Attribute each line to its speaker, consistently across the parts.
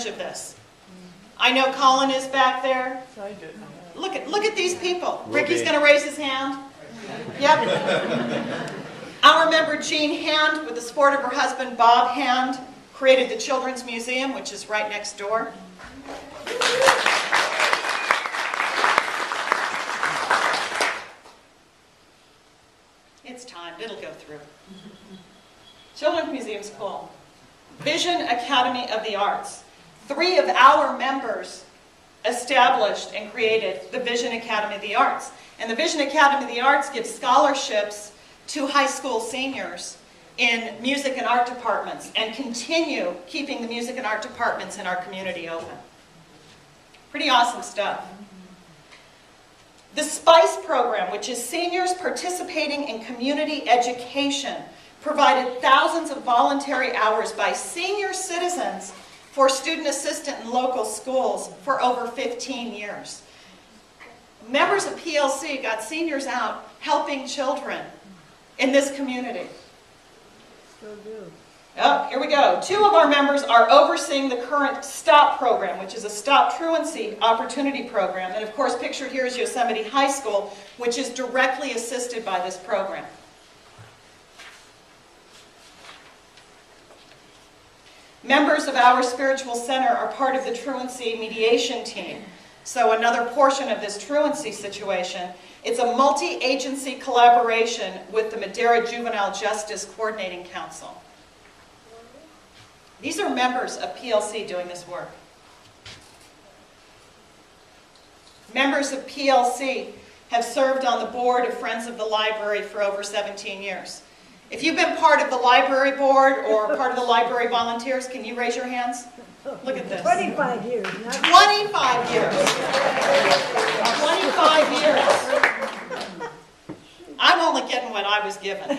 Speaker 1: advantage of this. I know Colin is back there. Look at these people. Ricky's going to raise his hand. Yep. Our member Jean Hand, with the support of her husband Bob Hand, created the Children's Museum, which is right next door. It's timed. It'll go through. Children's Museum's cool. Vision Academy of the Arts. 3 of our members established and created the Vision Academy of the Arts. And the Vision Academy of the Arts gives scholarships to high school seniors in music and art departments and continue keeping the music and art departments in our community open. Pretty awesome stuff. The SPICE program, which is Seniors Participating in Community Education, provided thousands of voluntary hours by senior citizens for student assistant in local schools for over 15 years. Members of PLC got seniors out helping children in this community. Oh, here we go. 2 of our members are overseeing the current STOP program, which is a Stop Truancy Opportunity Program. And of course, pictured here is Yosemite High School, which is directly assisted by this program. Members of our spiritual center are part of the truancy mediation team. So another portion of this truancy situation, it's a multi-agency collaboration with the Madera Juvenile Justice Coordinating Council. These are members of PLC doing this work. Members of PLC have served on the board of Friends of the Library for over 17 years. If you've been part of the library board or part of the library volunteers, can you raise your hands? Look at this.
Speaker 2: 25 years.
Speaker 1: 25 years. 25 years. I'm only getting what I was given.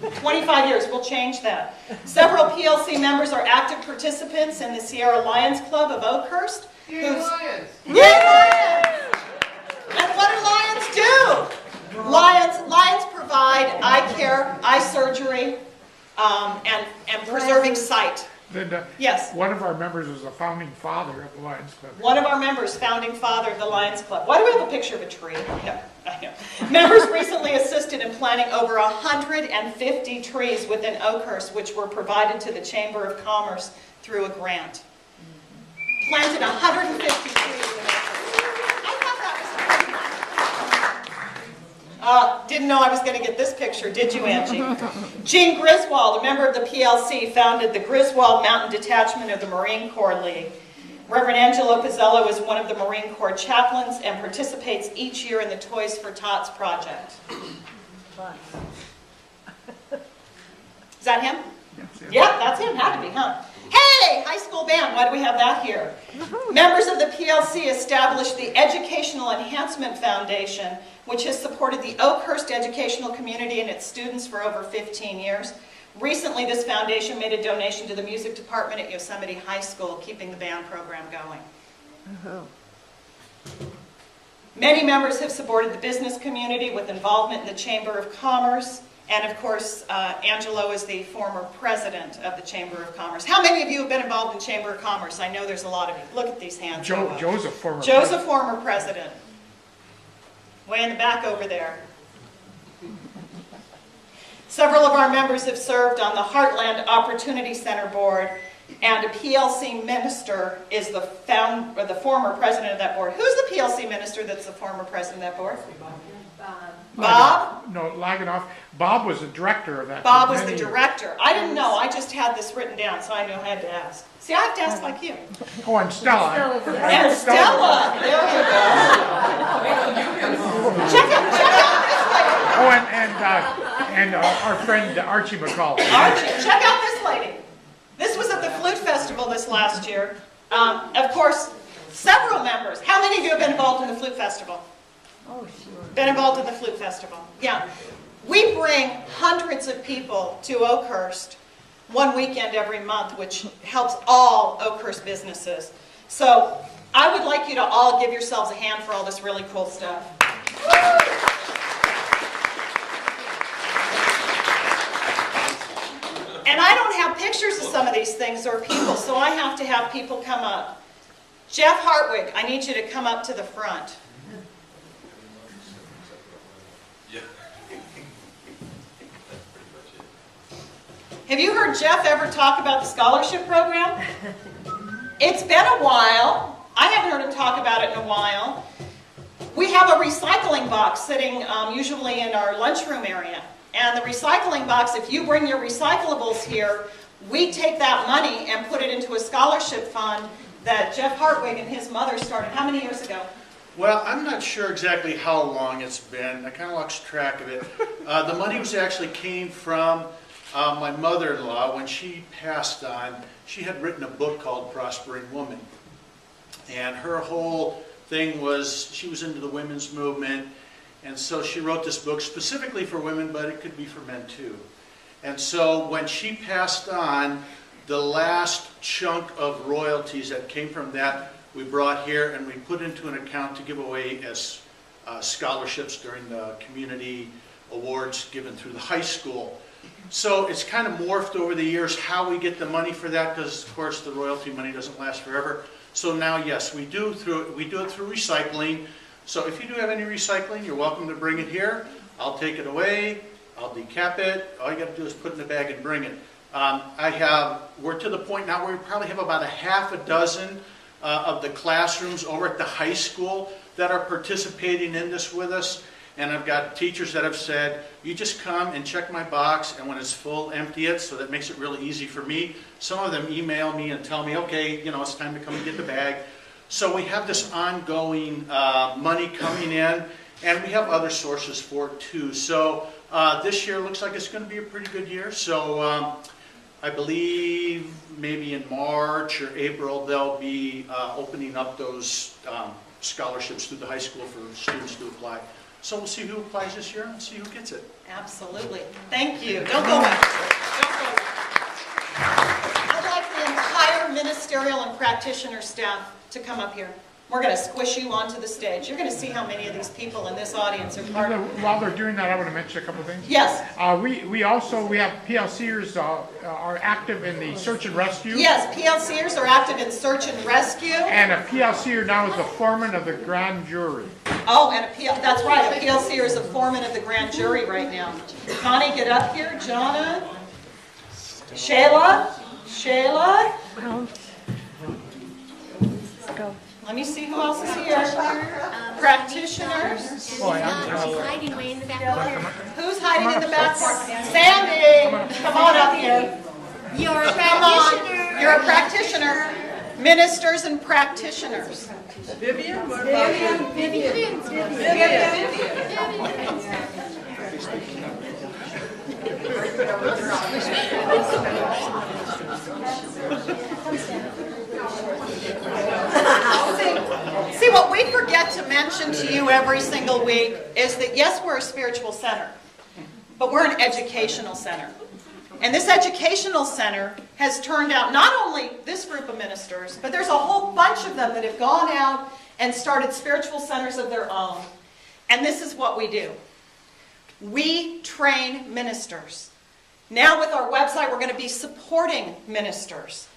Speaker 1: 25 years, we'll change that. Several PLC members are active participants in the Sierra Lions Club of Oakhurst.
Speaker 3: Yay, Lions!
Speaker 1: Yay, Lions! And what do Lions do? Lions provide eye care, eye surgery, and preserving sight.
Speaker 4: Linda,
Speaker 1: yes.
Speaker 4: One of our members was a founding father of the Lions Club.
Speaker 1: One of our members, founding father of the Lions Club. Why do we have a picture of a tree? Yeah, I know. Members recently assisted in planting over 150 trees within Oakhurst, which were provided to the Chamber of Commerce through a grant. Planted 150 trees in Oakhurst. I thought that was didn't know I was going to get this picture, did you, Angie? Jean Griswold, a member of the PLC, founded the Griswold Mountain Detachment of the Marine Corps League. Reverend Angelo Pizzello is one of the Marine Corps chaplains and participates each year in the Toys for Tots project. Is that him? Yeah, that's him. Had to be, huh? Hey, high school band. Why do we have that here? Members of the PLC established the Educational Enhancement Foundation, which has supported the Oakhurst educational community and its students for over 15 years. Recently, this foundation made a donation to the music department at Yosemite High School, keeping the band program going. Many members have supported the business community with involvement in the Chamber of Commerce. And of course, Angelo is the former president of the Chamber of Commerce. How many of you have been involved in Chamber of Commerce? I know there's a lot of you. Look at these hands.
Speaker 4: Joe's a former
Speaker 1: Joe's a former president. Way in the back over there. Several of our members have served on the Heartland Opportunity Center board, and a PLC minister is the former president of that board. Who's the PLC minister that's the former president of that board? Bob?
Speaker 4: No, Laganoff. Bob was the director of that.
Speaker 1: Bob was the director. I didn't know. I just had this written down, so I knew I had to ask. See, I have to ask like you.
Speaker 4: Oh, and Stella.
Speaker 1: And Stella. There you go. Check out this lady.
Speaker 4: Oh, and our friend Archie McCall.
Speaker 1: Archie, check out this lady. This was at the Flute Festival this last year. Of course, several members. How many of you have been involved in the Flute Festival?
Speaker 2: Oh, sure.
Speaker 1: Been involved in the Flute Festival. Yeah. We bring hundreds of people to Oakhurst one weekend every month, which helps all Oakhurst businesses. So I would like you to all give yourselves a hand for all this really cool stuff. And I don't have have pictures of some of these things or people, so I have to have people come up. Jeff Hartwig, I need you to come up to the front. Have you heard Jeff ever talk about the scholarship program? It's been a while. I haven't heard him talk about it in a while. We have a recycling box sitting usually in our lunchroom area. And the recycling box, if you bring your recyclables here, we take that money and put it into a scholarship fund that Jeff Hartwig and his mother started how many years ago?
Speaker 2: Well, I'm not sure exactly how long it's been. I kind of lost track of it. The money actually came from my mother-in-law. When she passed on, she had written a book called Prospering Woman. And her whole thing was, she was into the women's movement, and so she wrote this book specifically for women, but it could be for men too. And so when she passed on, the last chunk of royalties that came from that we brought here and we put into an account to give away as scholarships during the community awards given through the high school. So it's kind of morphed over the years how we get the money for that, because of course the royalty money doesn't last forever. So now, yes, we do it through recycling. So if you do have any recycling, you're welcome to bring it here. I'll take it away. I'll decap it. All you got to do is put it in the bag and bring it. We're to the point now where we probably have about a half a dozen of the classrooms over at the high school that are participating in this with us. And I've got teachers that have said, you just come and check my box, and when it's full, empty it, so that makes it really easy for me. Some of them email me and tell me, okay, it's time to come and get the bag. So we have this ongoing money coming in, and we have other sources for it too. So this year looks like it's going to be a pretty good year. So I believe maybe in March or April, they'll be opening up those scholarships through the high school for students to apply. So we'll see who applies this year and see who gets it.
Speaker 1: Absolutely. Thank you. Don't go away. Don't go away. I'd like the entire ministerial and practitioner staff to come up here. We're going to squish you onto the stage. You're going to see how many of these people in this audience are part of it.
Speaker 4: While they're doing that, I want to mention a couple things.
Speaker 1: Yes.
Speaker 4: We have PLCers are active in the search and rescue.
Speaker 1: Yes, PLCers are active in search and rescue.
Speaker 4: And a PLCer now is the foreman of the grand jury.
Speaker 1: Oh, and that's right. A PLCer is a foreman of the grand jury right now. Connie, get up here. Jonna. Shayla.
Speaker 3: Go.
Speaker 1: Let me see who else is here. Practitioners.
Speaker 3: She's hiding way in the back corner.
Speaker 1: Who's hiding in the back corner? Sandy, come on up here.
Speaker 3: You're a
Speaker 1: Come on.
Speaker 3: practitioner.
Speaker 1: You're a practitioner. Ministers and practitioners.
Speaker 3: Vivian.
Speaker 1: See, what we forget to mention to you every single week is that, yes, we're a spiritual center, but we're an educational center. And this educational center has turned out not only this group of ministers, but there's a whole bunch of them that have gone out and started spiritual centers of their own. And this is what we do. We train ministers. Now with our website, we're going to be supporting ministers.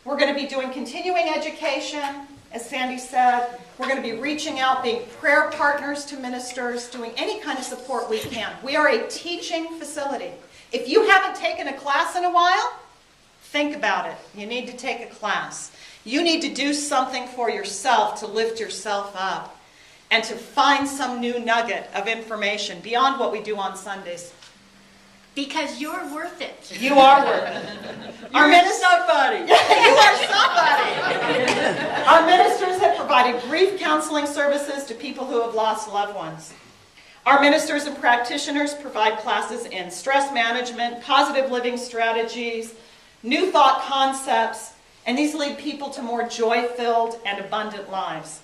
Speaker 1: We're going to be doing continuing education, as Sandy said. We're going to be reaching out, being prayer partners to ministers, doing any kind of support we can. We are a teaching facility. If you haven't taken a class in a while, think about it. You need to take a class. You need to do something for yourself to lift yourself up and to find some new nugget of information beyond what we do on Sundays.
Speaker 3: Because you're worth it.
Speaker 1: You are worth it. You're somebody. You are somebody. Our ministers have provided grief counseling services to people who have lost loved ones. Our ministers and practitioners provide classes in stress management, positive living strategies, new thought concepts, and these lead people to more joy-filled and abundant lives.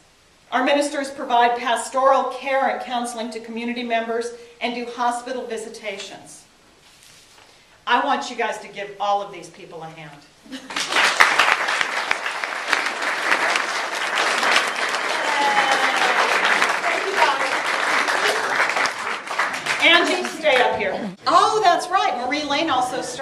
Speaker 1: Our ministers provide pastoral care and counseling to community members and do hospital visitations. I want you guys to give all of these people a hand. Thank you, guys. Angie, stay up here. Oh, that's right. Marie Lane also started.